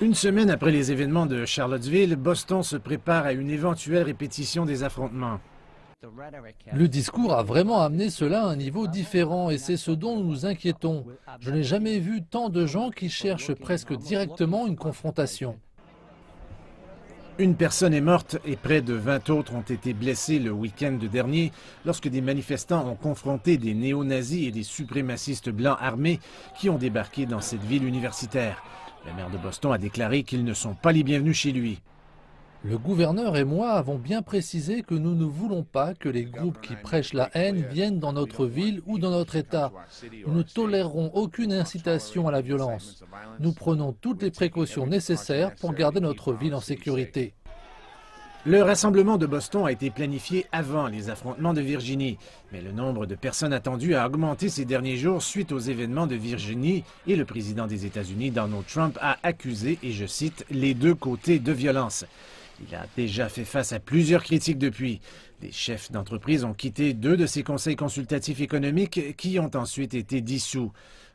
Une semaine après les événements de Charlottesville, Boston se prépare à une éventuelle répétition des affrontements. Le discours a vraiment amené cela à un niveau différent et c'est ce dont nous nous inquiétons. Je n'ai jamais vu tant de gens qui cherchent presque directement une confrontation. Une personne est morte et près de 20 autres ont été blessés le week-end dernier lorsque des manifestants ont confronté des néo-nazis et des suprémacistes blancs armés qui ont débarqué dans cette ville universitaire. Le maire de Boston a déclaré qu'ils ne sont pas les bienvenus chez lui. Le gouverneur et moi avons bien précisé que nous ne voulons pas que les groupes qui prêchent la haine viennent dans notre ville ou dans notre État. Nous ne tolérerons aucune incitation à la violence. Nous prenons toutes les précautions nécessaires pour garder notre ville en sécurité. Le rassemblement de Boston a été planifié avant les affrontements de Virginie, mais le nombre de personnes attendues a augmenté ces derniers jours suite aux événements de Virginie et le président des États-Unis, Donald Trump, a accusé, et je cite, « les deux côtés de violence ». Il a déjà fait face à plusieurs critiques depuis. Des chefs d'entreprise ont quitté 2 de ses conseils consultatifs économiques qui ont ensuite été dissous.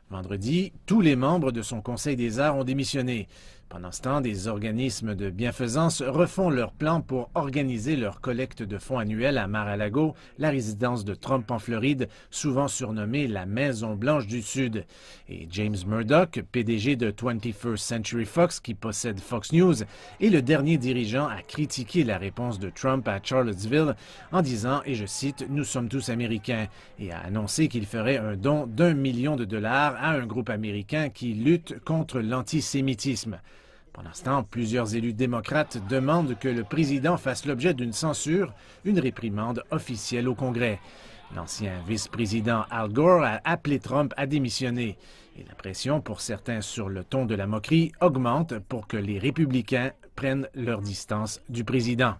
Vendredi, tous les membres de son Conseil des arts ont démissionné. Pendant ce temps, des organismes de bienfaisance refont leur plan pour organiser leur collecte de fonds annuelle à Mar-a-Lago, la résidence de Trump en Floride, souvent surnommée la Maison-Blanche du Sud. Et James Murdoch, PDG de 21st Century Fox, qui possède Fox News, est le dernier dirigeant à critiquer la réponse de Trump à Charlottesville en disant, et je cite, « Nous sommes tous Américains » et a annoncé qu'il ferait un don d'1 million de dollars à un groupe américain qui lutte contre l'antisémitisme. Pendant ce temps, plusieurs élus démocrates demandent que le président fasse l'objet d'une censure, une réprimande officielle au Congrès. L'ancien vice-président Al Gore a appelé Trump à démissionner. Et la pression pour certains sur le ton de la moquerie augmente pour que les républicains prennent leur distance du président.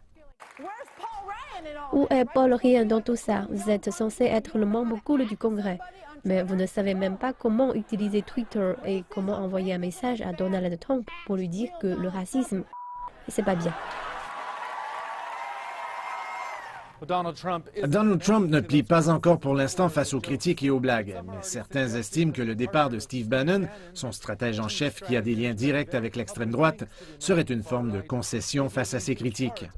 Où est Paul Ryan dans tout ça? Vous êtes censé être le membre cool du Congrès. Mais vous ne savez même pas comment utiliser Twitter et comment envoyer un message à Donald Trump pour lui dire que le racisme, c'est pas bien. Donald Trump ne plie pas encore pour l'instant face aux critiques et aux blagues, mais certains estiment que le départ de Steve Bannon, son stratège en chef qui a des liens directs avec l'extrême droite, serait une forme de concession face à ces critiques.